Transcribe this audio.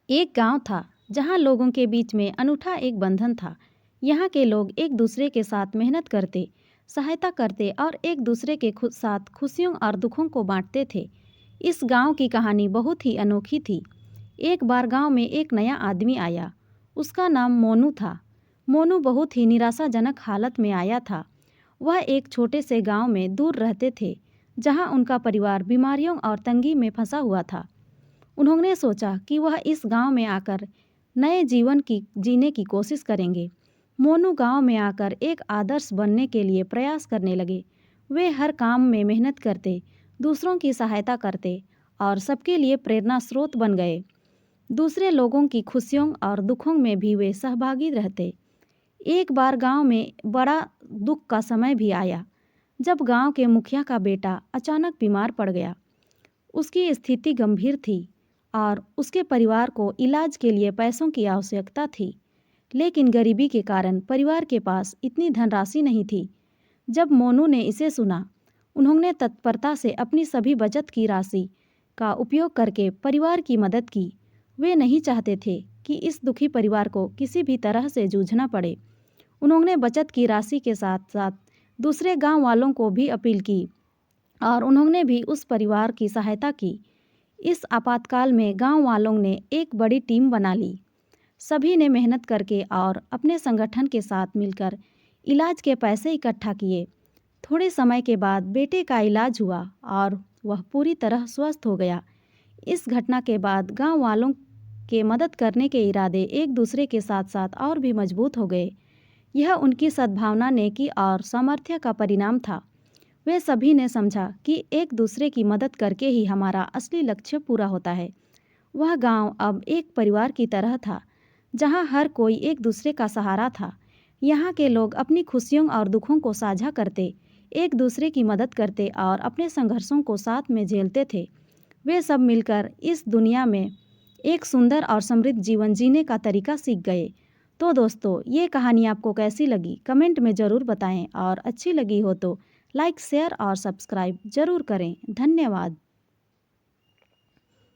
एक गांव था जहां लोगों के बीच में अनूठा एक बंधन था। यहाँ के लोग एक दूसरे के साथ मेहनत करते, सहायता करते और एक दूसरे के साथ खुशियों और दुखों को बांटते थे। इस गांव की कहानी बहुत ही अनोखी थी। एक बार गांव में एक नया आदमी आया। उसका नाम मोनू था। मोनू बहुत ही निराशाजनक हालत में आया था। वह एक छोटे से गांव में दूर रहते थे, जहां उनका परिवार बीमारियों और तंगी में फंसा हुआ था। उन्होंने सोचा कि वह इस गांव में आकर नए जीवन की जीने की कोशिश करेंगे। मोनू गांव में आकर एक आदर्श बनने के लिए प्रयास करने लगे। वे हर काम में मेहनत करते, दूसरों की सहायता करते और सबके लिए प्रेरणा स्रोत बन गए। दूसरे लोगों की खुशियों और दुखों में भी वे सहभागी रहते। एक बार गांव में बड़ा दुख का समय भी आया, जब गांव के मुखिया का बेटा अचानक बीमार पड़ गया। उसकी स्थिति गंभीर थी और उसके परिवार को इलाज के लिए पैसों की आवश्यकता थी, लेकिन गरीबी के कारण परिवार के पास इतनी धनराशि नहीं थी। जब मोनू ने इसे सुना, उन्होंने तत्परता से अपनी सभी बचत की राशि का उपयोग करके परिवार की मदद की। वे नहीं चाहते थे कि इस दुखी परिवार को किसी भी तरह से जूझना पड़े। उन्होंने बचत की राशि के साथ साथ दूसरे गांव वालों को भी अपील की और उन्होंने भी उस परिवार की सहायता की। इस आपातकाल में गांव वालों ने एक बड़ी टीम बना ली। सभी ने मेहनत करके और अपने संगठन के साथ मिलकर इलाज के पैसे इकट्ठा किए। थोड़े समय के बाद बेटे का इलाज हुआ और वह पूरी तरह स्वस्थ हो गया। इस घटना के बाद गांव वालों के मदद करने के इरादे एक दूसरे के साथ साथ और भी मजबूत हो गए। यह उनकी सद्भावना, नेकी और सामर्थ्य का परिणाम था। वे सभी ने समझा कि एक दूसरे की मदद करके ही हमारा असली लक्ष्य पूरा होता है। वह गांव अब एक परिवार की तरह था, जहां हर कोई एक दूसरे का सहारा था। यहाँ के लोग अपनी खुशियों और दुखों को साझा करते, एक दूसरे की मदद करते और अपने संघर्षों को साथ में झेलते थे। वे सब मिलकर इस दुनिया में एक सुंदर और समृद्ध जीवन जीने का तरीका सीख गए। तो दोस्तों, ये कहानी आपको कैसी लगी कमेंट में ज़रूर बताएं और अच्छी लगी हो तो लाइक, शेयर और सब्सक्राइब ज़रूर करें। धन्यवाद।